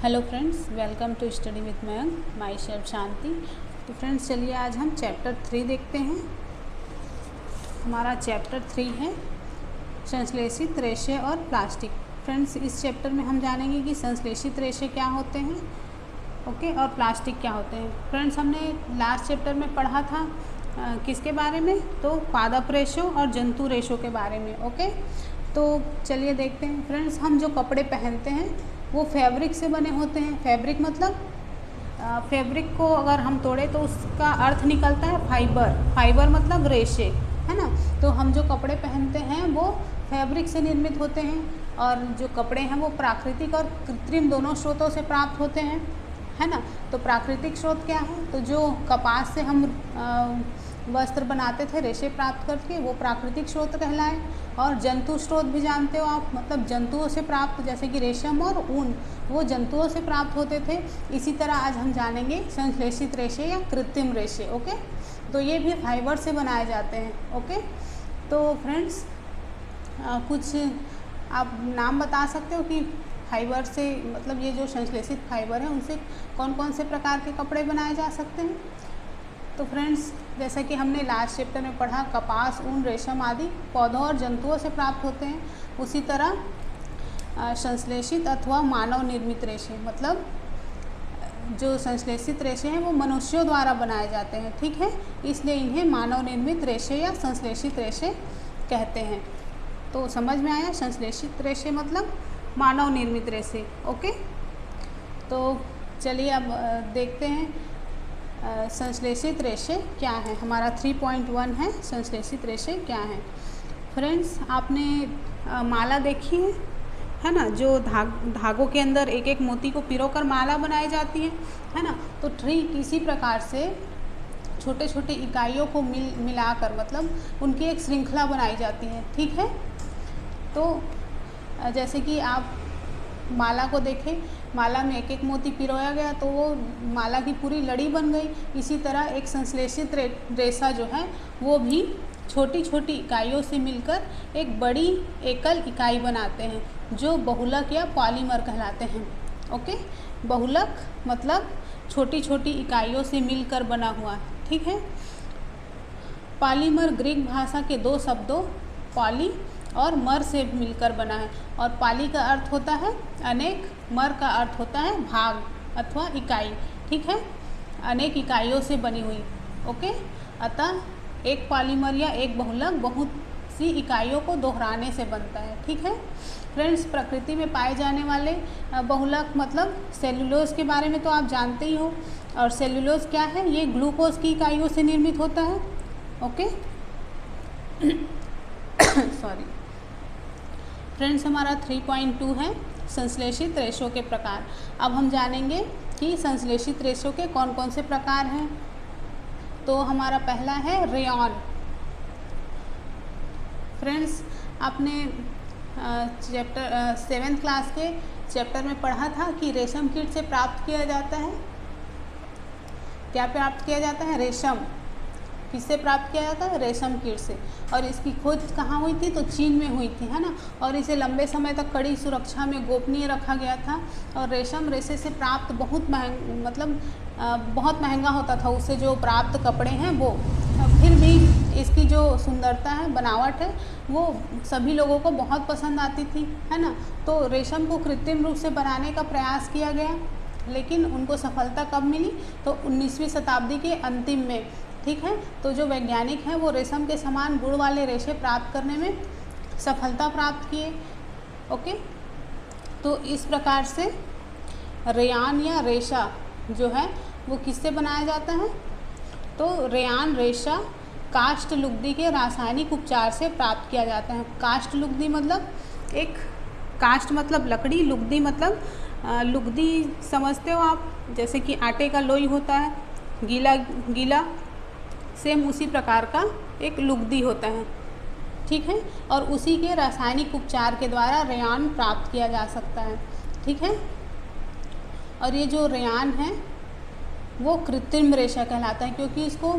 Hello friends, welcome to study with Mayank, myself Shanti. तो friends चलिए आज हम चैप्टर 3 देखते हैं। हमारा चैप्टर 3 है संश्लेषित रेशे और प्लास्टिक। फ्रेंड्स इस चैप्टर में हम जानेंगे कि संश्लेषित रेशे क्या होते हैं, ओके, और प्लास्टिक क्या होते हैं। फ्रेंड्स हमने लास्ट चैप्टर में पढ़ा था किसके बारे में, तो पादप रेशों और जंतु रेशों के बारे में, ओके। तो चलिए देखते हैं। फ्रेंड्स हम जो कपड़े पहनते हैं वो फैब्रिक से बने होते हैं। फैब्रिक मतलब फैब्रिक को अगर हम तोड़े तो उसका अर्थ निकलता है फाइबर। फाइबर मतलब रेशे, है ना। तो हम जो कपड़े पहनते हैं वो फैब्रिक से निर्मित होते हैं, और जो कपड़े हैं वो प्राकृतिक और कृत्रिम दोनों स्रोतों से प्राप्त होते हैं, है ना। तो प्राकृतिक स्रोत क्या है, तो जो कपास से हम वस्त्र बनाते थे रेशे प्राप्त करके, वो प्राकृतिक स्रोत कहलाए। और जंतु स्रोत भी जानते हो आप, मतलब जंतुओं से प्राप्त, जैसे कि रेशम और ऊन, वो जंतुओं से प्राप्त होते थे। इसी तरह आज हम जानेंगे संश्लेषित रेशे या कृत्रिम रेशे, ओके। तो ये भी फाइबर से बनाए जाते हैं, ओके। तो फ्रेंड्स कुछ आप नाम बता सकते हो कि फाइबर से, मतलब ये जो संश्लेषित फाइबर है उनसे कौन कौन से प्रकार के कपड़े बनाए जा सकते हैं। तो फ्रेंड्स जैसा कि हमने लास्ट चैप्टर में पढ़ा, कपास, ऊन, रेशम आदि पौधों और जंतुओं से प्राप्त होते हैं। उसी तरह संश्लेषित अथवा मानव निर्मित रेशे, मतलब जो संश्लेषित रेशे हैं वो मनुष्यों द्वारा बनाए जाते हैं, ठीक है। इसलिए इन्हें मानव निर्मित रेशे या संश्लेषित रेशे कहते हैं। तो समझ में आया, संश्लेषित रेशे मतलब मानव निर्मित रेशे, ओके। तो चलिए अब देखते हैं संश्लेषित रेशे क्या है। हमारा 3.1 है संश्लेषित रेशे क्या है। फ्रेंड्स आपने माला देखी है ना, जो धागों के अंदर एक एक मोती को पिरोकर माला बनाई जाती है ना। तो ठीक इसी प्रकार से छोटे छोटे इकाइयों को मिलाकर, मतलब उनकी एक श्रृंखला बनाई जाती है, ठीक है। तो जैसे कि आप माला को देखें, माला में एक एक मोती पिरोया गया तो वो माला की पूरी लड़ी बन गई। इसी तरह एक संश्लेषित रेशा जो है वो भी छोटी छोटी इकाइयों से मिलकर एक बड़ी एकल इकाई बनाते हैं, जो बहुलक या पॉलीमर कहलाते हैं, ओके। बहुलक मतलब छोटी छोटी इकाइयों से मिलकर बना हुआ, ठीक है। पॉलीमर ग्रीक भाषा के दो शब्दों पॉली और मर से मिलकर बना है। और पाली का अर्थ होता है अनेक, मर का अर्थ होता है भाग अथवा इकाई, ठीक है। अनेक इकाइयों से बनी हुई, ओके। अतः एक पॉलीमर या एक बहुलक बहुत सी इकाइयों को दोहराने से बनता है, ठीक है। फ्रेंड्स प्रकृति में पाए जाने वाले बहुलक मतलब सेलुलोज के बारे में तो आप जानते ही हो। और सेलुलोज क्या है, ये ग्लूकोज की इकाइयों से निर्मित होता है, ओके। सॉरी फ्रेंड्स, हमारा 3.2 है संश्लेषित रेशों के प्रकार। अब हम जानेंगे कि संश्लेषित रेशों के कौन कौन से प्रकार हैं। तो हमारा पहला है रेयॉन। फ्रेंड्स आपने चैप्टर 7th क्लास के चैप्टर में पढ़ा था कि रेशम कीट से प्राप्त किया जाता है, क्या प्राप्त किया जाता है, रेशम। किससे प्राप्त किया जाता है, रेशम कीट से। और इसकी खोज कहाँ हुई थी, तो चीन में हुई थी, है ना। और इसे लंबे समय तक कड़ी सुरक्षा में गोपनीय रखा गया था। और रेशम रेशे से प्राप्त बहुत महंगा होता था, उससे जो प्राप्त कपड़े हैं वो। फिर भी इसकी जो सुंदरता है, बनावट है, वो सभी लोगों को बहुत पसंद आती थी, है ना। तो रेशम को कृत्रिम रूप से बनाने का प्रयास किया गया, लेकिन उनको सफलता कब मिली, तो 19वीं शताब्दी के अंतिम में, ठीक है। तो जो वैज्ञानिक हैं वो रेशम के समान गुण वाले रेशे प्राप्त करने में सफलता प्राप्त किए, ओके। तो इस प्रकार से रेयान या रेशा जो है वो किससे बनाया जाता है, तो रेयान रेशा काष्ठ लुगदी के रासायनिक उपचार से प्राप्त किया जाता है। काष्ठ लुगदी मतलब एक, काष्ठ मतलब लकड़ी, लुगदी मतलब लुगदी समझते हो आप, जैसे कि आटे का लोई होता है, गीला गीला, सेम उसी प्रकार का एक लुगदी होता है, ठीक है। और उसी के रासायनिक उपचार के द्वारा रेयान प्राप्त किया जा सकता है, ठीक है। और ये जो रेयान है वो कृत्रिम रेशा कहलाता है, क्योंकि इसको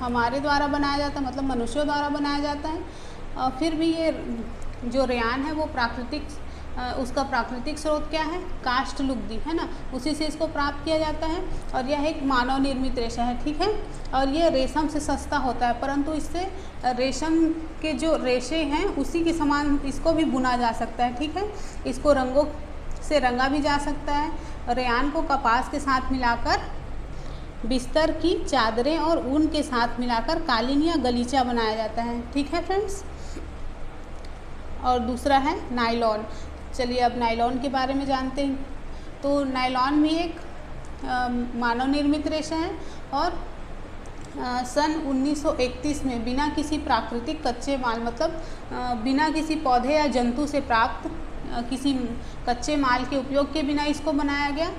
हमारे द्वारा बनाया जाता है, मतलब मनुष्यों द्वारा बनाया जाता है। फिर भी ये जो रेयान है वो प्राकृतिक उसका प्राकृतिक स्रोत क्या है, काष्ठ लुगदी, है ना, उसी से इसको प्राप्त किया जाता है। और यह एक मानव निर्मित रेशा है, ठीक है। और ये रेशम से सस्ता होता है, परंतु इससे रेशम के जो रेशे हैं उसी के समान इसको भी बुना जा सकता है, ठीक है। इसको रंगों से रंगा भी जा सकता है। रेयान को कपास के साथ मिलाकर बिस्तर की चादरें और ऊन के साथ मिलाकर कालीन या गलीचा बनाया जाता है, ठीक है फ्रेंड्स। और दूसरा है नायलॉन। चलिए अब नायलॉन के बारे में जानते हैं। तो नायलॉन भी एक मानव निर्मित रेशा है और सन 1931 में बिना किसी प्राकृतिक कच्चे माल, मतलब बिना किसी पौधे या जंतु से प्राप्त किसी कच्चे माल के उपयोग के बिना इसको बनाया गया।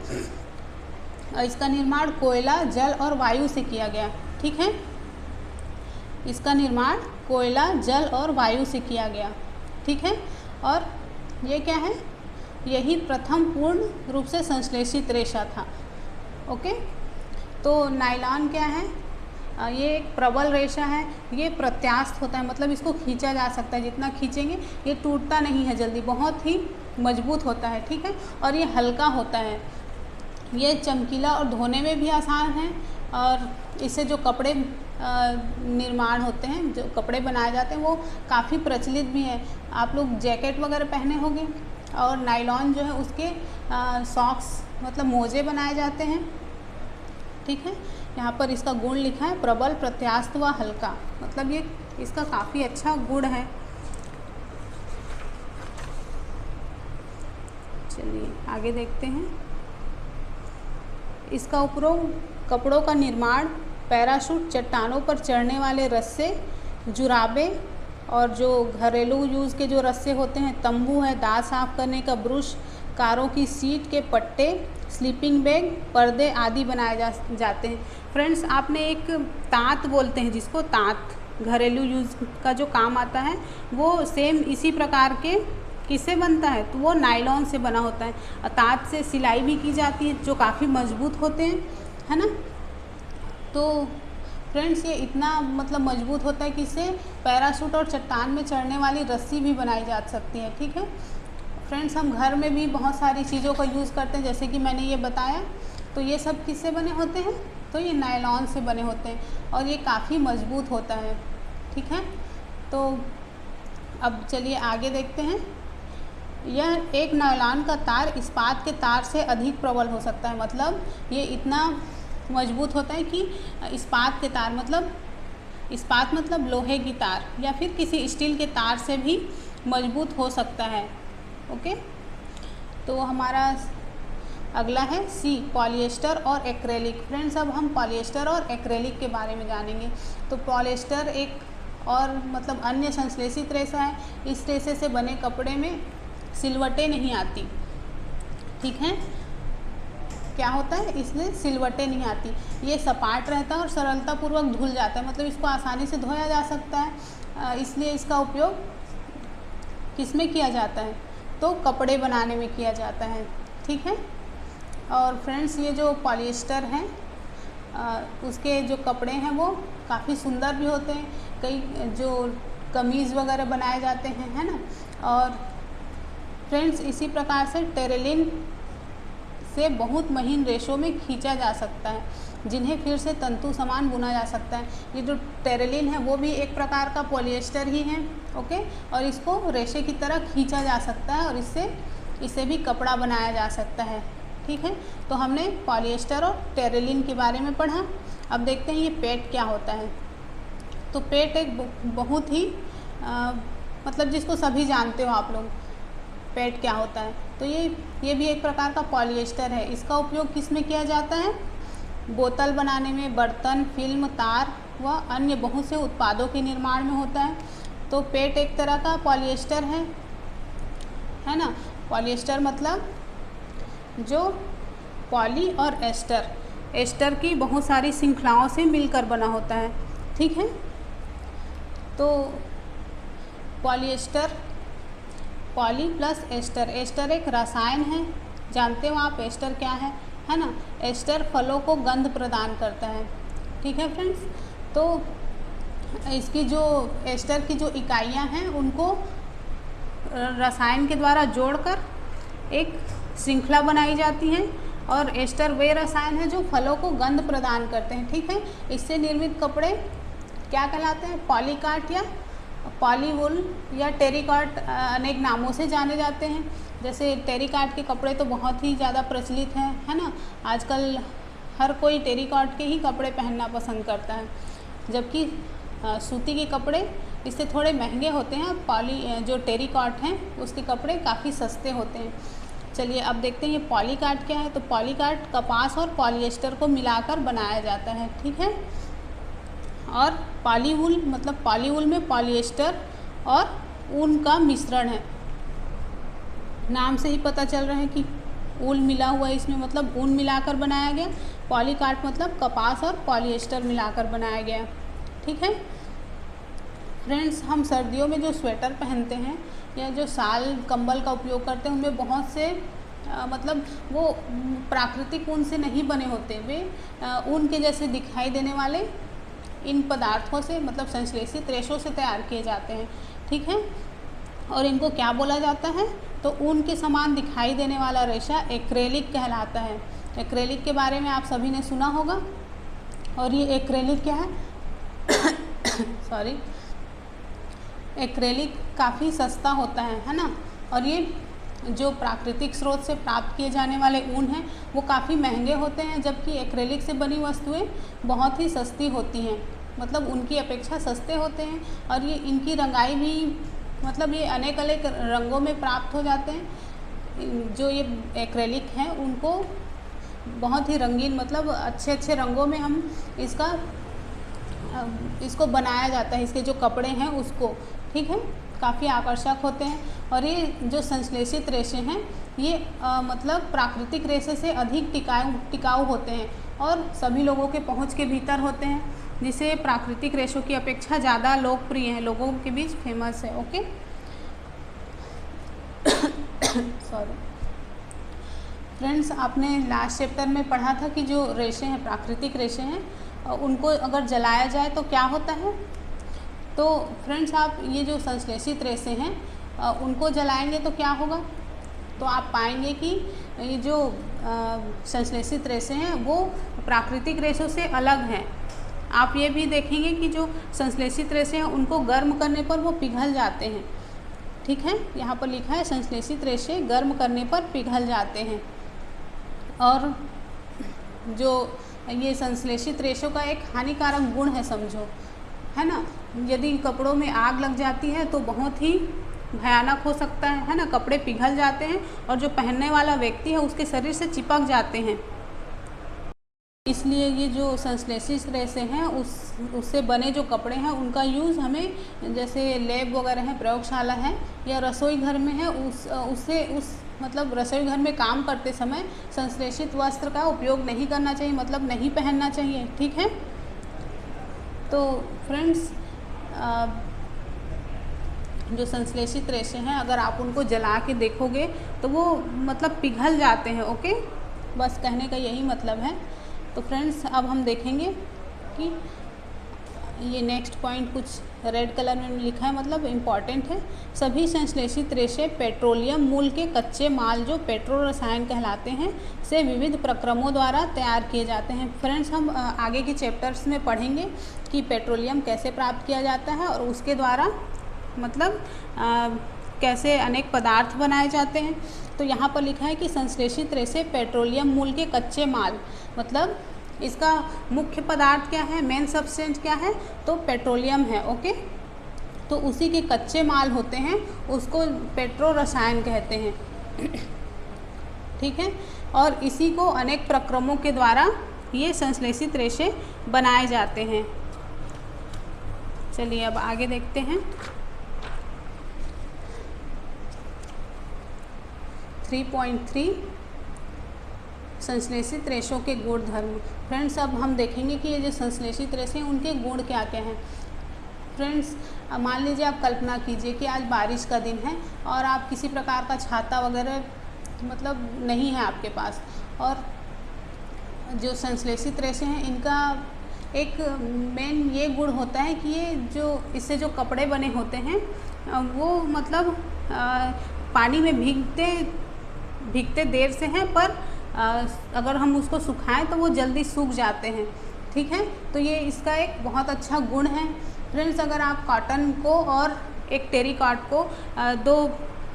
इसका निर्माण कोयला, जल और वायु से किया गया, ठीक है। इसका निर्माण कोयला, जल और वायु से किया गया, ठीक है। और ये क्या है, यही प्रथम पूर्ण रूप से संश्लेषित रेशा था। ओके, तो नायलॉन क्या है, ये एक प्रबल रेशा है। ये प्रत्यास्थ होता है, मतलब इसको खींचा जा सकता है, जितना खींचेंगे ये टूटता नहीं है जल्दी, बहुत ही मजबूत होता है, ठीक है। और ये हल्का होता है, ये चमकीला और धोने में भी आसान है। और इससे जो कपड़े निर्माण होते हैं, जो कपड़े बनाए जाते हैं, वो काफ़ी प्रचलित भी है। आप लोग जैकेट वगैरह पहने होंगे। और नायलॉन जो है उसके सॉक्स, मतलब मोजे बनाए जाते हैं, ठीक है। यहाँ पर इसका गुण लिखा है प्रबल, प्रत्यास्थ व हल्का, मतलब ये इसका काफ़ी अच्छा गुण है। चलिए आगे देखते हैं। इसका उपयोग कपड़ों का निर्माण, पैराशूट, चट्टानों पर चढ़ने वाले रस्से, जुराबे और जो घरेलू यूज़ के जो रस्से होते हैं, तंबू है, दांत साफ करने का ब्रश, कारों की सीट के पट्टे, स्लीपिंग बैग, पर्दे आदि बनाए जाते हैं। फ्रेंड्स, आपने एक ताँत बोलते हैं जिसको, ताँत घरेलू यूज़ का जो काम आता है, वो सेम इसी प्रकार के किससे बनता है, तो वो नायलॉन से बना होता है। ताँत से सिलाई भी की जाती है, जो काफ़ी मजबूत होते हैं, है ना। तो फ्रेंड्स, ये इतना मतलब मजबूत होता है कि इससे पैराशूट और चट्टान में चढ़ने वाली रस्सी भी बनाई जा सकती है, ठीक है। फ्रेंड्स, हम घर में भी बहुत सारी चीज़ों का यूज़ करते हैं, जैसे कि मैंने ये बताया। तो ये सब किससे बने होते हैं, तो ये नायलॉन से बने होते हैं और ये काफ़ी मजबूत होता है, ठीक है। तो अब चलिए आगे देखते हैं। यह एक नायलॉन का तार इस्पात के तार से अधिक प्रबल हो सकता है, मतलब ये इतना मजबूत होता है कि इस्पात के तार, मतलब इस्पात मतलब लोहे की तार या फिर किसी स्टील के तार से भी मजबूत हो सकता है। ओके, तो हमारा अगला है सी, पॉलिएस्टर और एक्रेलिक। फ्रेंड्स, अब हम पॉलिएस्टर और एक्रेलिक के बारे में जानेंगे। तो पॉलिएस्टर एक और मतलब अन्य संश्लेषित रेशा है। इस रेशे से बने कपड़े में सिलवटें नहीं आती, ठीक है। क्या होता है, इसमें सिलवटें नहीं आती, ये सपाट रहता है और सरलतापूर्वक धुल जाता है, मतलब इसको आसानी से धोया जा सकता है। इसलिए इसका उपयोग किसमें किया जाता है, तो कपड़े बनाने में किया जाता है, ठीक है। और फ्रेंड्स, ये जो पॉलिएस्टर है उसके जो कपड़े हैं वो काफ़ी सुंदर भी होते हैं। कई जो कमीज़ वगैरह बनाए जाते हैं, है ना। और फ्रेंड्स, इसी प्रकार से टेरेलिन से बहुत महीन रेशों में खींचा जा सकता है, जिन्हें फिर से तंतु समान बुना जा सकता है। ये जो टेरेलिन है वो भी एक प्रकार का पॉलिएस्टर ही है, ओके। और इसको रेशे की तरह खींचा जा सकता है और इससे भी कपड़ा बनाया जा सकता है, ठीक है। तो हमने पॉलिएस्टर और टेरेलिन के बारे में पढ़ा। अब देखते हैं ये पेट क्या होता है। तो पेट एक बहुत ही मतलब जिसको सभी जानते हो आप लोग, पेट क्या होता है। तो ये भी एक प्रकार का पॉलिएस्टर है। इसका उपयोग किस में किया जाता है, बोतल बनाने में, बर्तन, फिल्म, तार व अन्य बहुत से उत्पादों के निर्माण में होता है। तो पेट एक तरह का पॉलिएस्टर है ना। पॉलिएस्टर मतलब जो पॉली और एस्टर की बहुत सारी श्रृंखलाओं से मिलकर बना होता है, ठीक है। तो polyester, poly plus ester, ester एक रसायन है, जानते हो आप एस्टर क्या है ना। एस्टर फलों को गंध प्रदान करता है, ठीक है फ्रेंड्स। तो इसकी जो एस्टर की जो इकाइयां हैं उनको रसायन के द्वारा जोड़कर एक श्रृंखला बनाई जाती है। और एस्टर वे रसायन है जो फलों को गंध प्रदान करते हैं, ठीक है। इससे निर्मित कपड़े क्या कहलाते हैं? पॉलीकाट या पॉलीवूल या टेरिकॉट अनेक नामों से जाने जाते हैं। जैसे टेरिकॉट के कपड़े तो बहुत ही ज़्यादा प्रचलित हैं, है ना। आजकल हर कोई टेरिकॉट के ही कपड़े पहनना पसंद करता है, जबकि सूती के कपड़े इससे थोड़े महंगे होते हैं। जो टेरिकॉट हैं उसके कपड़े काफ़ी सस्ते होते हैं। चलिए अब देखते हैं ये पॉलीकाट क्या है। तो पॉलीकाट कपास और पॉलिएस्टर को मिलाकर बनाया जाता है, ठीक है। और पॉलीवूल मतलब पॉलीवूल में पॉलिएस्टर और ऊन का मिश्रण है। नाम से ही पता चल रहा है कि ऊन मिला हुआ है इसमें, मतलब ऊन मिलाकर बनाया गया। पॉलीकाट मतलब कपास और पॉलिएस्टर मिलाकर बनाया गया, ठीक है। फ्रेंड्स, हम सर्दियों में जो स्वेटर पहनते हैं या जो शाल कंबल का उपयोग करते हैं उनमें बहुत से मतलब वो प्राकृतिक ऊन से नहीं बने होते, वे ऊन के जैसे दिखाई देने वाले इन पदार्थों से मतलब संश्लेषित रेशों से तैयार किए जाते हैं, ठीक है। और इनको क्या बोला जाता है? तो ऊन के समान दिखाई देने वाला रेशा एक्रेलिक कहलाता है। एक्रेलिक के बारे में आप सभी ने सुना होगा। और ये एक्रेलिक क्या है? सॉरी, एक्रेलिक काफ़ी सस्ता होता है ना। और ये जो प्राकृतिक स्रोत से प्राप्त किए जाने वाले ऊन हैं वो काफ़ी महंगे होते हैं, जबकि एक्रेलिक से बनी वस्तुएं बहुत ही सस्ती होती हैं, मतलब उनकी अपेक्षा सस्ते होते हैं। और ये इनकी रंगाई भी मतलब ये अनेक अनेक रंगों में प्राप्त हो जाते हैं। जो ये एक्रेलिक हैं उनको बहुत ही रंगीन मतलब अच्छे अच्छे रंगों में हम इसको बनाया जाता है, इसके जो कपड़े हैं उसको, ठीक है। काफ़ी आकर्षक होते हैं। और ये जो संश्लेषित रेशे हैं ये मतलब प्राकृतिक रेशे से अधिक टिकाऊ होते हैं और सभी लोगों के पहुंच के भीतर होते हैं, जिसे प्राकृतिक रेशों की अपेक्षा ज़्यादा लोकप्रिय हैं, लोगों के बीच फेमस है। ओके सॉरी फ्रेंड्स, आपने लास्ट चैप्टर में पढ़ा था कि जो रेशे हैं, प्राकृतिक रेशे हैं, उनको अगर जलाया जाए तो क्या होता है। तो फ्रेंड्स, आप ये जो संश्लेषित रेशे हैं उनको जलाएंगे तो क्या होगा? तो आप पाएंगे कि ये जो संश्लेषित रेशे हैं वो प्राकृतिक रेशों से अलग हैं। आप ये भी देखेंगे कि जो संश्लेषित रेशे हैं उनको गर्म करने पर वो पिघल जाते हैं, ठीक है। यहाँ पर लिखा है संश्लेषित रेशे गर्म करने पर पिघल जाते हैं। और जो ये संश्लेषित रेशों का एक हानिकारक गुण है, समझो, है ना। यदि कपड़ों में आग लग जाती है तो बहुत ही भयानक हो सकता है ना। कपड़े पिघल जाते हैं और जो पहनने वाला व्यक्ति है उसके शरीर से चिपक जाते हैं। इसलिए ये जो संश्लेषित रेशे हैं उससे बने जो कपड़े हैं उनका यूज़ हमें जैसे लैब वगैरह है, प्रयोगशाला है या रसोई घर में है, उस मतलब रसोई घर में काम करते समय संश्लेषित वस्त्र का उपयोग नहीं करना चाहिए, मतलब नहीं पहनना चाहिए, ठीक है। तो फ्रेंड्स, जो संश्लेषित रेशे हैं अगर आप उनको जला के देखोगे तो वो मतलब पिघल जाते हैं। ओके, बस कहने का यही मतलब है। तो फ्रेंड्स, अब हम देखेंगे कि ये नेक्स्ट पॉइंट कुछ रेड कलर में लिखा है, मतलब इम्पॉर्टेंट है। सभी संश्लेषित रेशे पेट्रोलियम मूल के कच्चे माल जो पेट्रो रसायन कहलाते हैं से विविध प्रक्रमों द्वारा तैयार किए जाते हैं। फ्रेंड्स, हम आगे के चैप्टर्स में पढ़ेंगे कि पेट्रोलियम कैसे प्राप्त किया जाता है और उसके द्वारा मतलब कैसे अनेक पदार्थ बनाए जाते हैं। तो यहाँ पर लिखा है कि संश्लेषित रेशे पेट्रोलियम मूल के कच्चे माल, मतलब इसका मुख्य पदार्थ क्या है, मेन सब्सटेंस क्या है, तो पेट्रोलियम है। ओके, तो उसी के कच्चे माल होते हैं, उसको पेट्रो रसायन कहते हैं, ठीक है। और इसी को अनेक प्रक्रमों के द्वारा ये संश्लेषित रेशे बनाए जाते हैं। चलिए अब आगे देखते हैं। 3.3 संश्लेषित रेशों के गुण धर्म। फ्रेंड्स, अब हम देखेंगे कि ये जो संश्लेषित रेशे हैं उनके गुण क्या क्या हैं। फ्रेंड्स, मान लीजिए आप कल्पना कीजिए कि आज बारिश का दिन है और आप किसी प्रकार का छाता वगैरह मतलब नहीं है आपके पास, और जो संश्लेषित रेशे हैं इनका एक मेन ये गुण होता है कि ये जो इससे जो कपड़े बने होते हैं वो मतलब पानी में भीगते देर से हैं, पर अगर हम उसको सुखाएं तो वो जल्दी सूख जाते हैं। ठीक है, तो ये इसका एक बहुत अच्छा गुण है। फ्रेंड्स, अगर आप कॉटन को और एक टेरिकॉट को 2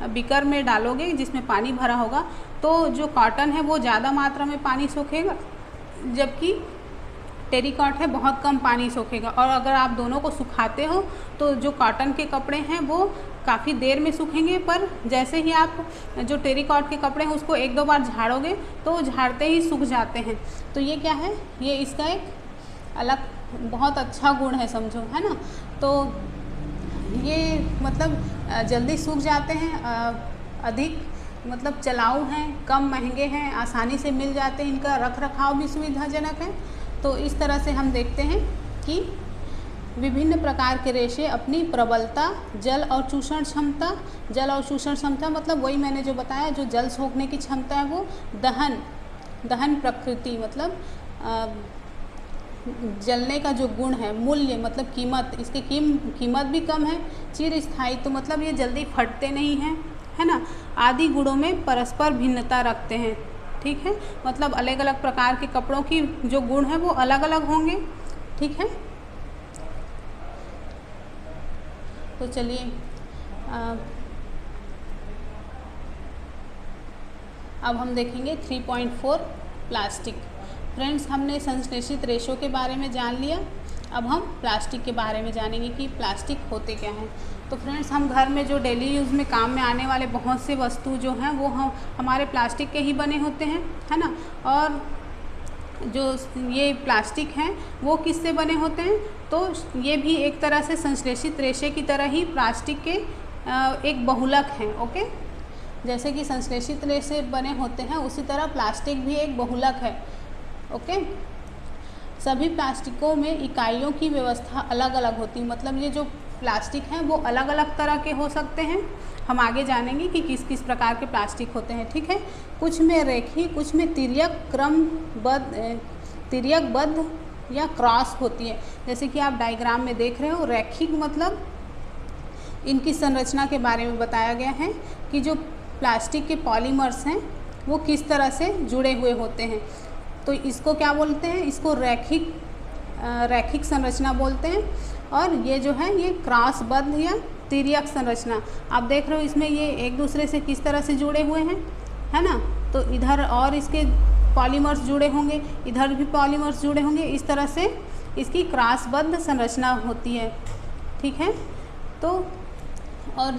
बीकर में डालोगे जिसमें पानी भरा होगा, तो जो कॉटन है वो ज़्यादा मात्रा में पानी सोखेगा, जबकि टेरिकॉट है बहुत कम पानी सोखेगा। और अगर आप दोनों को सुखाते हो तो जो कॉटन के कपड़े हैं वो काफ़ी देर में सूखेंगे, पर जैसे ही आप जो टेरिकॉट के कपड़े हैं उसको 1-2 बार झाड़ोगे तो झाड़ते ही सूख जाते हैं। तो ये क्या है, ये इसका एक अलग बहुत अच्छा गुण है, समझो, है ना। तो ये मतलब जल्दी सूख जाते हैं, अधिक मतलब चलाऊ हैं, कम महंगे हैं, आसानी से मिल जाते हैं, इनका रख रखाव भी सुविधाजनक है। तो इस तरह से हम देखते हैं कि विभिन्न प्रकार के रेशे अपनी प्रबलता, जल और चूषण क्षमता मतलब वही मैंने जो बताया, जो जल सोखने की क्षमता है, वो दहन प्रकृति मतलब जलने का जो गुण है, मूल्य मतलब कीमत, इसकी कीमत भी कम है, चिर स्थायी तो मतलब ये जल्दी फटते नहीं हैं, है ना, आदि गुणों में परस्पर भिन्नता रखते हैं। ठीक है, मतलब अलग अलग प्रकार के कपड़ों की जो गुण है वो अलग अलग होंगे। ठीक है, तो चलिए अब हम देखेंगे 3.4 प्लास्टिक। फ्रेंड्स, हमने संश्लेषित रेशों के बारे में जान लिया, अब हम प्लास्टिक के बारे में जानेंगे कि प्लास्टिक होते क्या हैं। तो फ्रेंड्स, हम घर में जो डेली यूज़ में काम में आने वाले बहुत से वस्तु जो हैं वो हमारे प्लास्टिक के ही बने होते हैं, है ना। और जो ये प्लास्टिक हैं वो किससे बने होते हैं, तो ये भी एक तरह से संश्लेषित रेशे की तरह ही प्लास्टिक के एक बहुलक हैं। ओके, जैसे कि संश्लेषित रेशे बने होते हैं उसी तरह प्लास्टिक भी एक बहुलक है। ओके, सभी प्लास्टिकों में इकाइयों की व्यवस्था अलग अलग होती है, मतलब ये जो प्लास्टिक हैं वो अलग अलग तरह के हो सकते हैं। हम आगे जानेंगे कि किस किस प्रकार के प्लास्टिक होते हैं। ठीक है, कुछ में रेखीय, कुछ में तिर्यकबद्ध या क्रॉस होती है। जैसे कि आप डायग्राम में देख रहे हो, रैखिक मतलब इनकी संरचना के बारे में बताया गया है कि जो प्लास्टिक के पॉलीमर्स हैं वो किस तरह से जुड़े हुए होते हैं। तो इसको क्या बोलते हैं, इसको रैखिक संरचना बोलते हैं। और ये जो है ये क्रॉसबद्ध या तिर्यक संरचना, आप देख रहे हो इसमें ये एक दूसरे से किस तरह से जुड़े हुए हैं, है ना। तो इधर और इसके पॉलीमर्स जुड़े होंगे, इधर भी पॉलीमर्स जुड़े होंगे, इस तरह से इसकी क्रॉसबद्ध संरचना होती है। ठीक है, तो और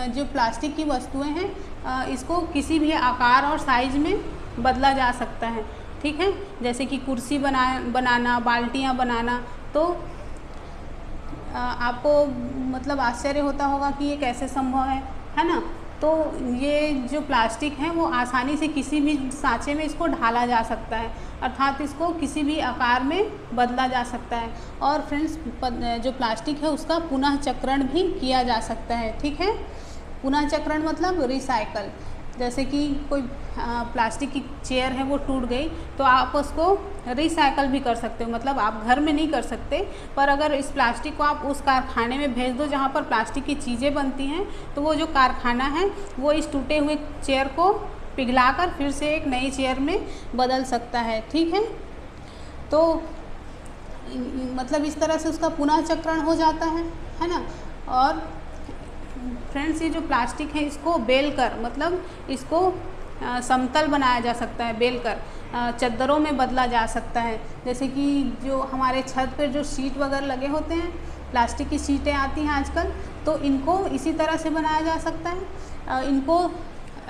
जो प्लास्टिक की वस्तुएं हैं इसको किसी भी आकार और साइज में बदला जा सकता है। ठीक है, जैसे कि कुर्सी बनाना, बाल्टियाँ बनाना, तो आपको मतलब आश्चर्य होता होगा कि ये कैसे संभव है ना। तो ये जो प्लास्टिक है वो आसानी से किसी भी सांचे में इसको ढाला जा सकता है, अर्थात इसको किसी भी आकार में बदला जा सकता है। और फ्रेंड्स, जो प्लास्टिक है उसका पुनः चक्रण भी किया जा सकता है। ठीक है, पुनः चक्रण मतलब रिसाइकल। जैसे कि कोई प्लास्टिक की चेयर है वो टूट गई तो आप उसको रिसाइकल भी कर सकते हो, मतलब आप घर में नहीं कर सकते, पर अगर इस प्लास्टिक को आप उस कारखाने में भेज दो जहाँ पर प्लास्टिक की चीज़ें बनती हैं, तो वो जो कारखाना है वो इस टूटे हुए चेयर को पिघलाकर फिर से एक नई चेयर में बदल सकता है। ठीक है, तो मतलब इस तरह से उसका पुनः चक्रण हो जाता है ना। और फ्रेंड्स, ये जो प्लास्टिक है इसको बेलकर मतलब इसको समतल बनाया जा सकता है, बेलकर चद्दरों में बदला जा सकता है। जैसे कि जो हमारे छत पर जो शीट वगैरह लगे होते हैं, प्लास्टिक की शीटें आती हैं आजकल, तो इनको इसी तरह से बनाया जा सकता है। इनको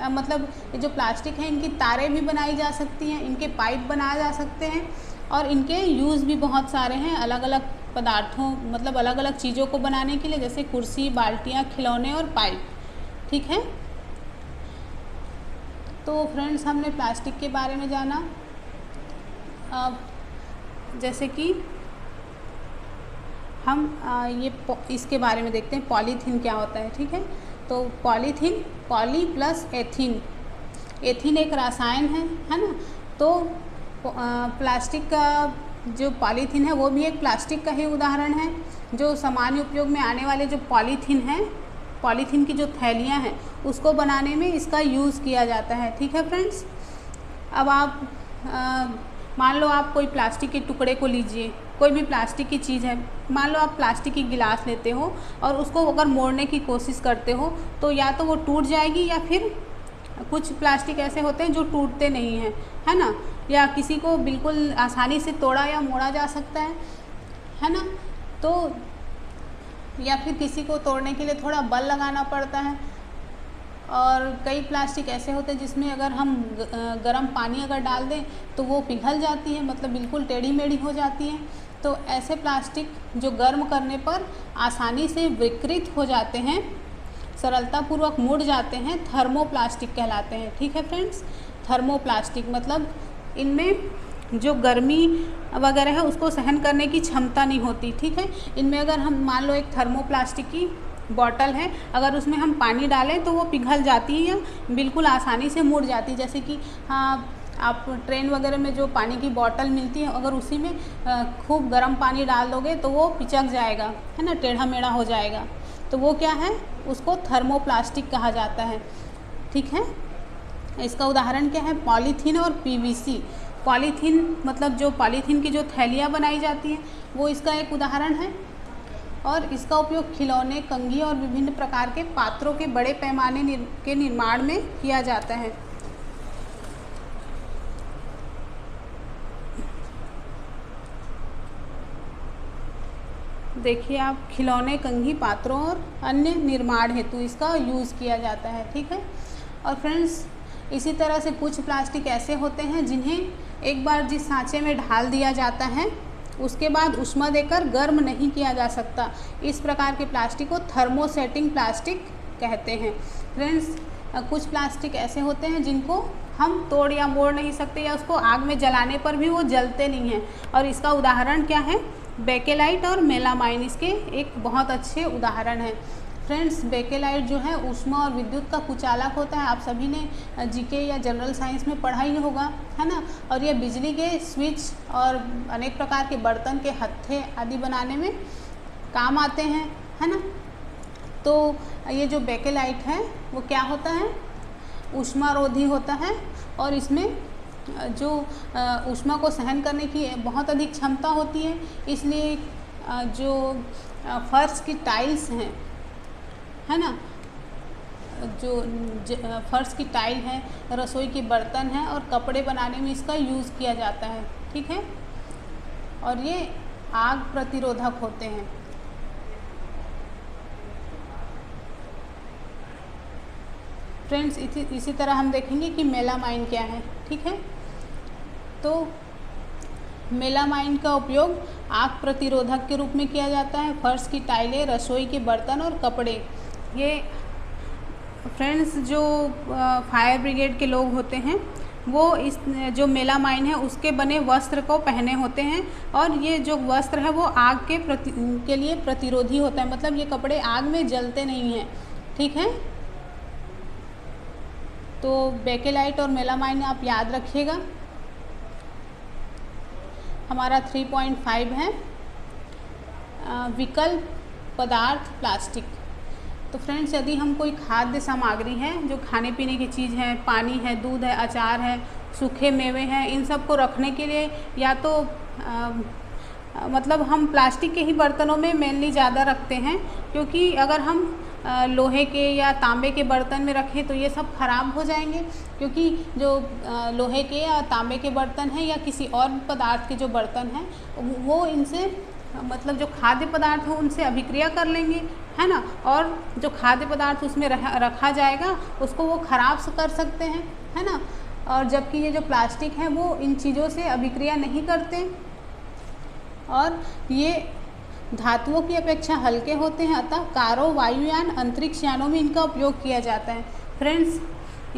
मतलब ये जो प्लास्टिक है इनकी तारें भी बनाई जा सकती हैं, इनके पाइप बनाए जा सकते हैं, और इनके यूज़ भी बहुत सारे हैं अलग अलग पदार्थों मतलब अलग अलग चीज़ों को बनाने के लिए, जैसे कुर्सी, बाल्टियाँ, खिलौने और पाइप। ठीक है, तो फ्रेंड्स, हमने प्लास्टिक के बारे में जाना। अब जैसे कि हम ये इसके बारे में देखते हैं पॉलीथीन क्या होता है। ठीक है, तो polythene, poly plus ethene, ethene एक रसायन है ना। तो प्लास्टिक का जो पॉलीथीन है वो भी एक प्लास्टिक का ही उदाहरण है। जो सामान्य उपयोग में आने वाले जो पॉलीथीन हैं पॉलीथीन की जो थैलियाँ हैं उसको बनाने में इसका यूज़ किया जाता है। ठीक है फ्रेंड्स। अब आप मान लो आप कोई प्लास्टिक के टुकड़े को लीजिए, कोई भी प्लास्टिक की चीज़ है, मान लो आप प्लास्टिक की गिलास लेते हो और उसको अगर मोड़ने की कोशिश करते हो तो या तो वो टूट जाएगी या फिर कुछ प्लास्टिक ऐसे होते हैं जो टूटते नहीं हैं, है ना, या किसी को बिल्कुल आसानी से तोड़ा या मोड़ा जा सकता है ना, तो या फिर किसी को तोड़ने के लिए थोड़ा बल लगाना पड़ता है। और कई प्लास्टिक ऐसे होते हैं जिसमें अगर हम गर्म पानी अगर डाल दें तो वो पिघल जाती है, मतलब बिल्कुल टेढ़ी मेढ़ी हो जाती है। तो ऐसे प्लास्टिक जो गर्म करने पर आसानी से विकृत हो जाते हैं, सरलतापूर्वक मुड़ जाते हैं, थर्मोप्लास्टिक कहलाते हैं। ठीक है फ्रेंड्स। थर्मोप्लास्टिक मतलब इनमें जो गर्मी वगैरह है उसको सहन करने की क्षमता नहीं होती। ठीक है। इनमें अगर हम मान लो एक थर्मोप्लास्टिक की बॉटल है, अगर उसमें हम पानी डालें तो वो पिघल जाती है या बिल्कुल आसानी से मुड़ जाती है। जैसे कि हाँ, आप ट्रेन वगैरह में जो पानी की बॉटल मिलती है, अगर उसी में खूब गर्म पानी डाल दोगे तो वो पिचक जाएगा, है ना, टेढ़ा मेढ़ा हो जाएगा। तो वो क्या है, उसको थर्मोप्लास्टिक कहा जाता है। ठीक है। इसका उदाहरण क्या है, पॉलीथीन और पीवीसी। पॉलीथीन मतलब जो पॉलीथीन की जो थैलियाँ बनाई जाती हैं वो इसका एक उदाहरण है, और इसका उपयोग खिलौने, कंघी और विभिन्न प्रकार के पात्रों के बड़े पैमाने के निर्माण में किया जाता है। देखिए आप, खिलौने, कंघी, पात्रों और अन्य निर्माण हेतु इसका यूज़ किया जाता है। ठीक है। और फ्रेंड्स, इसी तरह से कुछ प्लास्टिक ऐसे होते हैं जिन्हें एक बार जिस सांचे में ढाल दिया जाता है उसके बाद ऊष्मा देकर गर्म नहीं किया जा सकता। इस प्रकार के प्लास्टिक को थर्मोसेटिंग प्लास्टिक कहते हैं। फ्रेंड्स, कुछ प्लास्टिक ऐसे होते हैं जिनको हम तोड़ या मोड़ नहीं सकते, या उसको आग में जलाने पर भी वो जलते नहीं हैं, और इसका उदाहरण क्या है, बेकेलाइट और मेलामाइन इसके एक बहुत अच्छे उदाहरण हैं। फ्रेंड्स, बेकेलाइट जो है ऊष्मा और विद्युत का कुचालक होता है। आप सभी ने जीके या जनरल साइंस में पढ़ा ही होगा, है ना। और ये बिजली के स्विच और अनेक प्रकार के बर्तन के हत्थे आदि बनाने में काम आते हैं, है ना। तो ये जो बेकेलाइट है वो क्या होता है, ऊष्मारोधी होता है, और इसमें जो ऊष्मा को सहन करने की बहुत अधिक क्षमता होती है। इसलिए जो फर्श की टाइल्स हैं, है ना, जो फर्श की टाइल है, रसोई के बर्तन हैं और कपड़े बनाने में इसका यूज़ किया जाता है। ठीक है। और ये आग प्रतिरोधक होते हैं। फ्रेंड्स, इसी तरह हम देखेंगे कि मेलामाइन क्या है। ठीक है। तो मेलामाइन का उपयोग आग प्रतिरोधक के रूप में किया जाता है। फर्श की टाइलें, रसोई के बर्तन और कपड़े, ये फ्रेंड्स जो फायर ब्रिगेड के लोग होते हैं वो इस जो मेलामाइन है उसके बने वस्त्र को पहने होते हैं, और ये जो वस्त्र है वो आग के लिए प्रतिरोधी होता है, मतलब ये कपड़े आग में जलते नहीं हैं। ठीक है। तो बेकेलाइट और मेलामाइन आप याद रखिएगा। हमारा 3.5 है विकल्प पदार्थ प्लास्टिक। तो फ्रेंड्स, यदि हम कोई खाद्य सामग्री है जो खाने पीने की चीज़ है, पानी है, दूध है, अचार है, सूखे मेवे हैं, इन सब को रखने के लिए या तो मतलब हम प्लास्टिक के ही बर्तनों में मेनली ज़्यादा रखते हैं, क्योंकि अगर हम लोहे के या तांबे के बर्तन में रखें तो ये सब ख़राब हो जाएंगे, क्योंकि जो लोहे के या तांबे के बर्तन हैं या किसी और पदार्थ के जो बर्तन हैं वो इनसे मतलब जो खाद्य पदार्थ हो उनसे अभिक्रिया कर लेंगे, है ना, और जो खाद्य पदार्थ उसमें रखा जाएगा उसको वो ख़राब कर सकते हैं, है ना। और जबकि ये जो प्लास्टिक है वो इन चीज़ों से अभिक्रिया नहीं करते और ये धातुओं की अपेक्षा हल्के होते हैं, अतः कारों, वायुयान, अंतरिक्ष यानों में इनका उपयोग किया जाता है। फ्रेंड्स,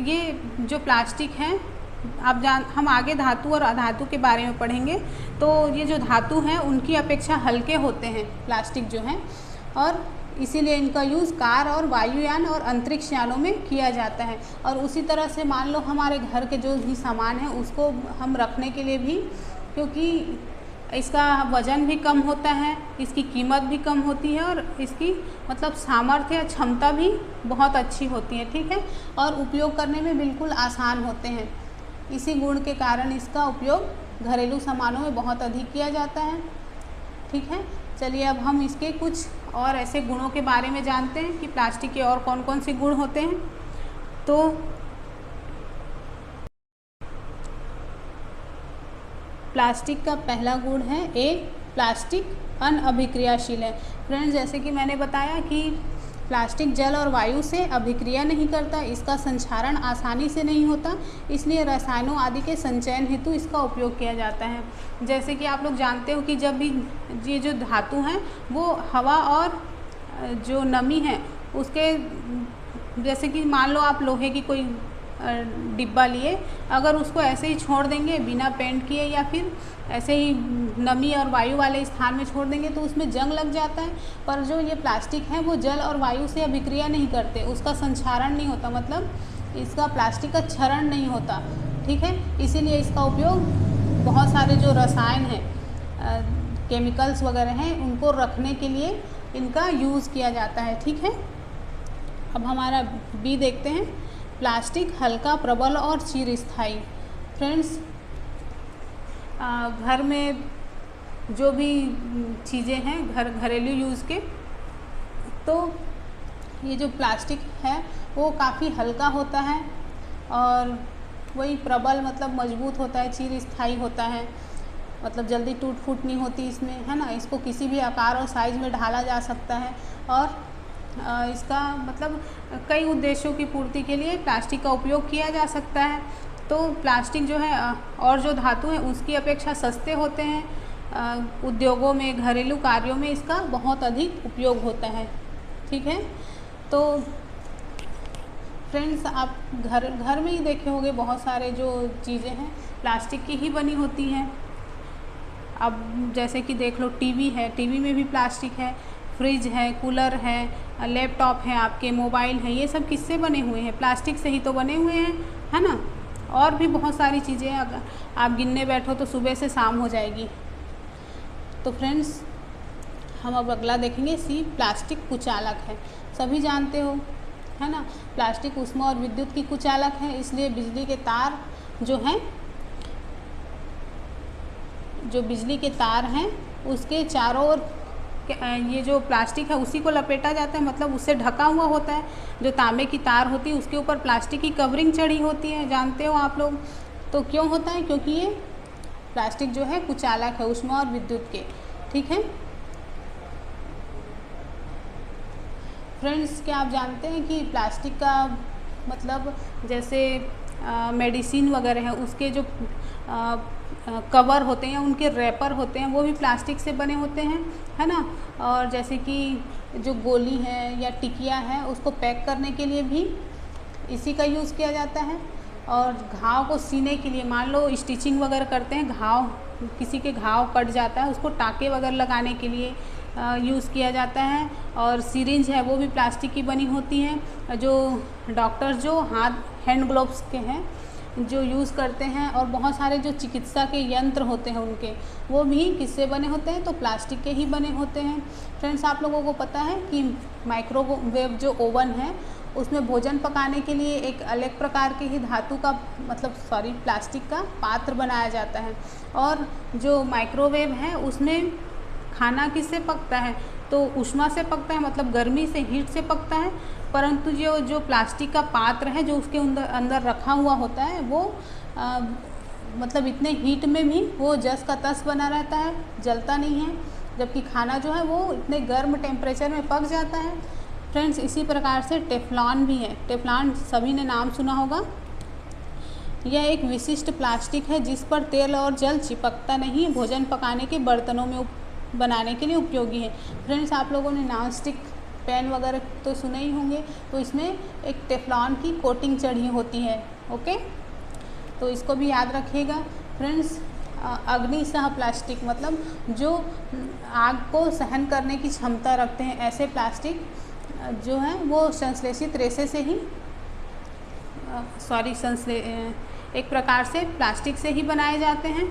ये जो प्लास्टिक है हम आगे धातु और अधातु के बारे में पढ़ेंगे। तो ये जो धातु हैं उनकी अपेक्षा हल्के होते हैं प्लास्टिक जो हैं, और इसीलिए इनका यूज़ कार और वायुयान और अंतरिक्ष यानों में किया जाता है। और उसी तरह से मान लो हमारे घर के जो भी सामान है उसको हम रखने के लिए भी, क्योंकि इसका वज़न भी कम होता है, इसकी कीमत भी कम होती है और इसकी मतलब सामर्थ्य या क्षमता भी बहुत अच्छी होती है, ठीक है, और उपयोग करने में बिल्कुल आसान होते हैं। इसी गुण के कारण इसका उपयोग घरेलू सामानों में बहुत अधिक किया जाता है, ठीक है। चलिए अब हम इसके कुछ और ऐसे गुणों के बारे में जानते हैं कि प्लास्टिक के और कौन कौन से गुण होते हैं। तो प्लास्टिक का पहला गुण है ए, प्लास्टिक अनअभिक्रियाशील है। फ्रेंड्स, जैसे कि मैंने बताया कि प्लास्टिक जल और वायु से अभिक्रिया नहीं करता, इसका संक्षारण आसानी से नहीं होता, इसलिए रसायनों आदि के संचयन हेतु इसका उपयोग किया जाता है। जैसे कि आप लोग जानते हो कि जब भी ये जो धातु हैं वो हवा और जो नमी है उसके, जैसे कि मान लो आप लोहे की कोई डिब्बा लिए, अगर उसको ऐसे ही छोड़ देंगे बिना पेंट किए या फिर ऐसे ही नमी और वायु वाले स्थान में छोड़ देंगे तो उसमें जंग लग जाता है। पर जो ये प्लास्टिक है वो जल और वायु से अभिक्रिया नहीं करते, उसका संक्षारण नहीं होता, मतलब इसका प्लास्टिक का क्षरण नहीं होता, ठीक है। इसीलिए इसका उपयोग बहुत सारे जो रसायन हैं, केमिकल्स वगैरह हैं, उनको रखने के लिए इनका यूज़ किया जाता है, ठीक है। अब हमारा बी देखते हैं, प्लास्टिक हल्का, प्रबल और चिरस्थायी। फ्रेंड्स, घर में जो भी चीज़ें हैं घरेलू यूज़ के, तो ये जो प्लास्टिक है वो काफ़ी हल्का होता है और वही प्रबल मतलब मजबूत होता है, चिरस्थायी होता है, मतलब जल्दी टूट फूट नहीं होती इसमें, है ना। इसको किसी भी आकार और साइज़ में ढाला जा सकता है और इसका मतलब कई उद्देश्यों की पूर्ति के लिए प्लास्टिक का उपयोग किया जा सकता है। तो प्लास्टिक जो है और जो धातु है उसकी अपेक्षा सस्ते होते हैं। उद्योगों में, घरेलू कार्यों में इसका बहुत अधिक उपयोग होता है, ठीक है। तो फ्रेंड्स, आप घर में ही देखे होंगे बहुत सारे जो चीज़ें हैं प्लास्टिक की ही बनी होती हैं। अब जैसे कि देख लो, टीवी है, टीवी में भी प्लास्टिक है, फ्रिज है, कूलर है, लैपटॉप है, आपके मोबाइल हैं, ये सब किससे बने हुए हैं? प्लास्टिक से ही तो बने हुए हैं, है ना। और भी बहुत सारी चीज़ें अगर आप गिनने बैठो तो सुबह से शाम हो जाएगी। तो फ्रेंड्स, हम अब अगला देखेंगे सी, प्लास्टिक कुचालक है। सभी जानते हो, है ना, प्लास्टिक ऊष्मा और विद्युत की कुचालक है, इसलिए बिजली के तार जो हैं, जो बिजली के तार हैं उसके चारों ओर ये जो प्लास्टिक है उसी को लपेटा जाता है, मतलब उससे ढका हुआ होता है। जो तांबे की तार होती है उसके ऊपर प्लास्टिक की कवरिंग चढ़ी होती है, जानते हो आप लोग। तो क्यों होता है? क्योंकि ये प्लास्टिक जो है कुचालक है ऊष्मा और विद्युत के, ठीक है। फ्रेंड्स, क्या आप जानते हैं कि प्लास्टिक का मतलब जैसे मेडिसिन वगैरह है उसके जो कवर होते हैं, उनके रैपर होते हैं, वो भी प्लास्टिक से बने होते हैं, है ना। और जैसे कि जो गोली है या टिकिया है उसको पैक करने के लिए भी इसी का यूज़ किया जाता है। और घाव को सीने के लिए, मान लो स्टिचिंग वगैरह करते हैं, घाव किसी के घाव कट जाता है, उसको टाँके वगैरह लगाने के लिए यूज़ किया जाता है। और सिरिंज है वो भी प्लास्टिक की बनी होती हैं। जो डॉक्टर्स जो हैंड ग्लोव्स के हैं जो यूज़ करते हैं, और बहुत सारे जो चिकित्सा के यंत्र होते हैं उनके, वो भी किससे बने होते हैं? तो प्लास्टिक के ही बने होते हैं। फ्रेंड्स, आप लोगों को पता है कि माइक्रोवेव जो ओवन है उसमें भोजन पकाने के लिए एक अलग प्रकार के ही धातु का प्लास्टिक का पात्र बनाया जाता है। और जो माइक्रोवेव है उसमें खाना किससे पकता है? तो ऊष्मा से पकता है, मतलब गर्मी से, हीट से पकता है। परंतु जो प्लास्टिक का पात्र है जो उसके अंदर रखा हुआ होता है वो मतलब इतने हीट में भी वो जस का तस बना रहता है, जलता नहीं है, जबकि खाना जो है वो इतने गर्म टेम्परेचर में पक जाता है। फ्रेंड्स, इसी प्रकार से टेफ्लॉन भी है। टेफ्लॉन सभी ने नाम सुना होगा। यह एक विशिष्ट प्लास्टिक है जिस पर तेल और जल चिपकता नहीं, भोजन पकाने के बर्तनों में बनाने के लिए उपयोगी है। फ्रेंड्स, आप लोगों ने नॉन स्टिक पैन वगैरह तो सुने ही होंगे, तो इसमें एक टेफ्लॉन की कोटिंग चढ़ी होती है, ओके। तो इसको भी याद रखिएगा। फ्रेंड्स, अग्निसह प्लास्टिक मतलब जो आग को सहन करने की क्षमता रखते हैं, ऐसे प्लास्टिक जो हैं वो संश्लेषित रेशे से ही एक प्रकार से प्लास्टिक से ही बनाए जाते हैं।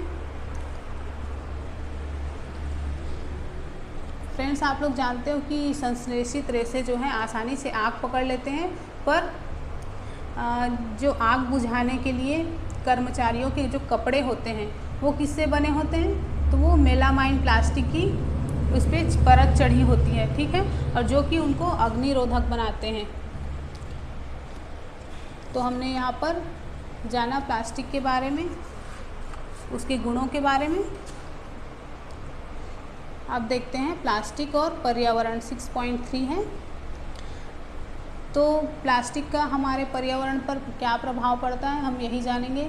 फ्रेंड्स आप लोग जानते हो कि संश्लेषित रेशे जो हैं आसानी से आग पकड़ लेते हैं, पर जो आग बुझाने के लिए कर्मचारियों के जो कपड़े होते हैं वो किससे बने होते हैं, तो वो मेलामाइन प्लास्टिक की उस पर परत चढ़ी होती है, ठीक है, और जो कि उनको अग्निरोधक बनाते हैं। तो हमने यहाँ पर जाना प्लास्टिक के बारे में, उसके गुणों के बारे में। अब देखते हैं प्लास्टिक और पर्यावरण 6.3 है। तो प्लास्टिक का हमारे पर्यावरण पर क्या प्रभाव पड़ता है हम यही जानेंगे।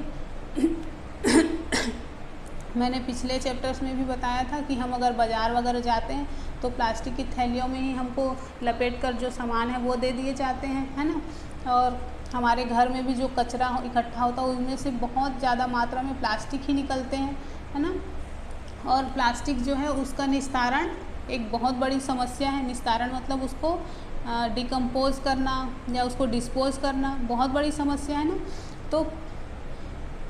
मैंने पिछले चैप्टर्स में भी बताया था कि हम अगर बाज़ार वगैरह जाते हैं तो प्लास्टिक की थैलियों में ही हमको लपेट कर जो सामान है वो दे दिए जाते हैं, है ना। और हमारे घर में भी जो कचरा इकट्ठा होता है उसमें से बहुत ज़्यादा मात्रा में प्लास्टिक ही निकलते हैं, है ना। और प्लास्टिक जो है उसका निस्तारण एक बहुत बड़ी समस्या है। निस्तारण मतलब उसको डिकम्पोज करना या उसको डिस्पोज करना बहुत बड़ी समस्या है ना। तो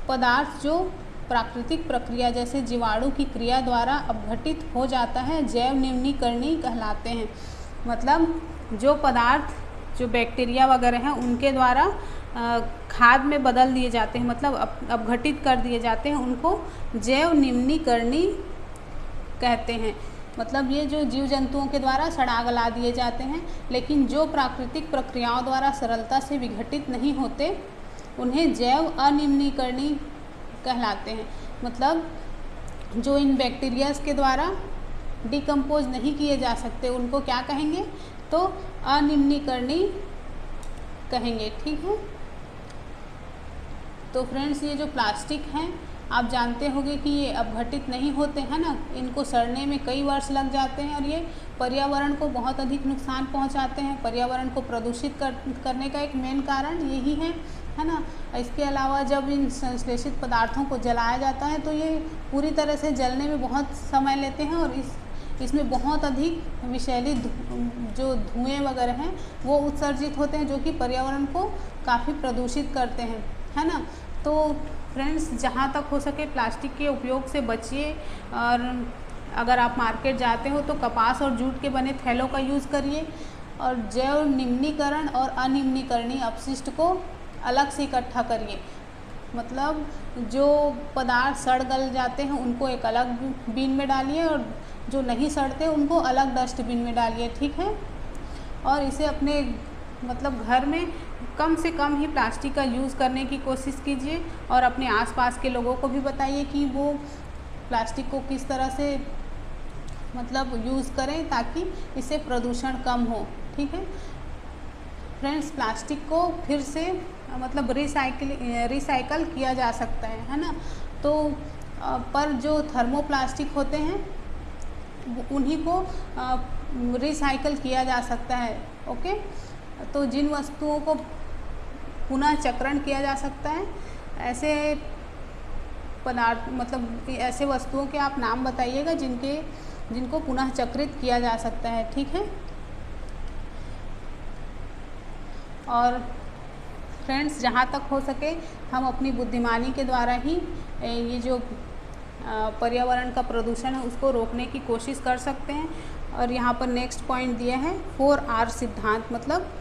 पदार्थ जो प्राकृतिक प्रक्रिया जैसे जीवाणु की क्रिया द्वारा अपघटित हो जाता है जैव निम्नीकरणीय कहलाते हैं। मतलब जो पदार्थ जो बैक्टीरिया वगैरह हैं उनके द्वारा खाद में बदल दिए जाते हैं, मतलब अपघटित कर दिए जाते हैं, उनको जैव निम्नीकरणीय कहते हैं। मतलब ये जो जीव जंतुओं के द्वारा सड़ा गला दिए जाते हैं, लेकिन जो प्राकृतिक प्रक्रियाओं द्वारा सरलता से विघटित नहीं होते उन्हें जैव अनिम्नीकरणीय कहलाते हैं। मतलब जो इन बैक्टीरियाज के द्वारा डिकम्पोज नहीं किए जा सकते उनको क्या कहेंगे, तो अनिम्नीकरणीय कहेंगे, ठीक है। तो फ्रेंड्स ये जो प्लास्टिक हैं आप जानते होंगे कि ये अपघटित नहीं होते हैं ना, इनको सड़ने में कई वर्ष लग जाते हैं और ये पर्यावरण को बहुत अधिक नुकसान पहुंचाते हैं। पर्यावरण को प्रदूषित करने का एक मेन कारण यही है ना। इसके अलावा जब इन संश्लेषित पदार्थों को जलाया जाता है तो ये पूरी तरह से जलने में बहुत समय लेते हैं और इसमें बहुत अधिक विषैली जो धुएँ वगैरह हैं वो उत्सर्जित होते हैं, जो कि पर्यावरण को काफ़ी प्रदूषित करते हैं, है ना। तो फ्रेंड्स जहाँ तक हो सके प्लास्टिक के उपयोग से बचिए, और अगर आप मार्केट जाते हो तो कपास और जूट के बने थैलों का यूज़ करिए, और जैव निम्नीकरण और अनिम्नीकरणीय अपशिष्ट को अलग से इकट्ठा करिए। मतलब जो पदार्थ सड़ गल जाते हैं उनको एक अलग बिन में डालिए और जो नहीं सड़ते उनको अलग डस्टबिन में डालिए, ठीक है। और इसे अपने मतलब घर में कम से कम ही प्लास्टिक का यूज़ करने की कोशिश कीजिए और अपने आसपास के लोगों को भी बताइए कि वो प्लास्टिक को किस तरह से मतलब यूज़ करें ताकि इससे प्रदूषण कम हो, ठीक है। फ्रेंड्स प्लास्टिक को फिर से मतलब रिसाइकल किया जा सकता है ना। तो पर जो थर्मोप्लास्टिक होते हैं उन्हीं को रिसाइकल किया जा सकता है, ओके। तो जिन वस्तुओं को पुनः चक्रण किया जा सकता है ऐसे पदार्थ मतलब ऐसे वस्तुओं के आप नाम बताइएगा जिनको पुनः चक्रित किया जा सकता है, ठीक है। और फ्रेंड्स जहाँ तक हो सके हम अपनी बुद्धिमानी के द्वारा ही ये जो पर्यावरण का प्रदूषण है उसको रोकने की कोशिश कर सकते हैं। और यहाँ पर नेक्स्ट पॉइंट दिया है 4R सिद्धांत। मतलब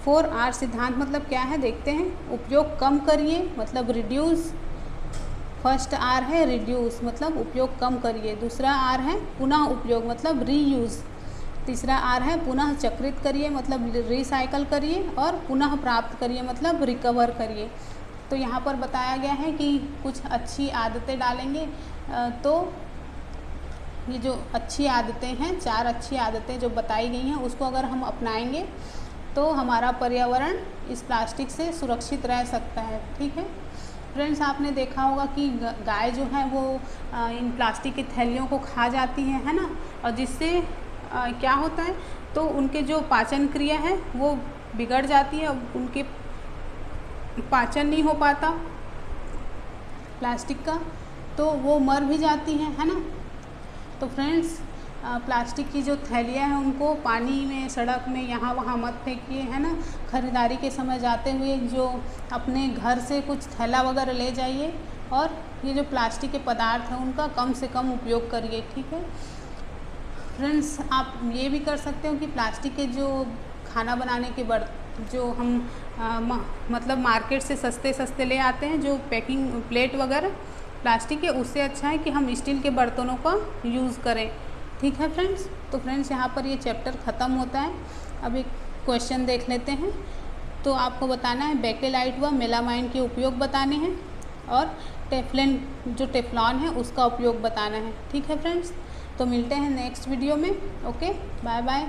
4R सिद्धांत मतलब क्या है देखते हैं। उपयोग कम करिए मतलब रिड्यूस, फर्स्ट R है रिड्यूस मतलब उपयोग कम करिए, दूसरा R है पुनः उपयोग मतलब रीयूज़, तीसरा R है पुनः चक्रित करिए मतलब रिसाइकल करिए, और पुनः प्राप्त करिए मतलब रिकवर करिए। तो यहाँ पर बताया गया है कि कुछ अच्छी आदतें डालेंगे। तो ये जो अच्छी आदतें हैं 4 अच्छी आदतें जो बताई गई हैं उसको अगर हम अपनाएंगे तो हमारा पर्यावरण इस प्लास्टिक से सुरक्षित रह सकता है, ठीक है। फ्रेंड्स आपने देखा होगा कि गाय जो है वो इन प्लास्टिक की थैलियों को खा जाती है ना, और जिससे क्या होता है तो उनके जो पाचन क्रिया है वो बिगड़ जाती है, उनके पाचन नहीं हो पाता प्लास्टिक का, तो वो मर भी जाती हैं, है ना। तो फ्रेंड्स प्लास्टिक की जो थैलियाँ हैं उनको पानी में, सड़क में, यहाँ वहाँ मत फेंकिए, है ना। ख़रीदारी के समय जाते हुए जो अपने घर से कुछ थैला वगैरह ले जाइए, और ये जो प्लास्टिक के पदार्थ हैं उनका कम से कम उपयोग करिए, ठीक है। फ्रेंड्स आप ये भी कर सकते हो कि प्लास्टिक के जो खाना बनाने के जो हम मतलब मार्केट से सस्ते ले आते हैं, जो पैकिंग प्लेट वगैरह प्लास्टिक के, उससे अच्छा है कि हम स्टील के बर्तनों का यूज़ करें। ठीक है फ्रेंड्स, तो फ्रेंड्स यहाँ पर ये चैप्टर ख़त्म होता है। अब एक क्वेश्चन देख लेते हैं। तो आपको बताना है बेकेलाइट व मेलामाइन के उपयोग बताने हैं और टेफ्लॉन है उसका उपयोग बताना है। ठीक है फ्रेंड्स, तो मिलते हैं नेक्स्ट वीडियो में। Okay, bye bye.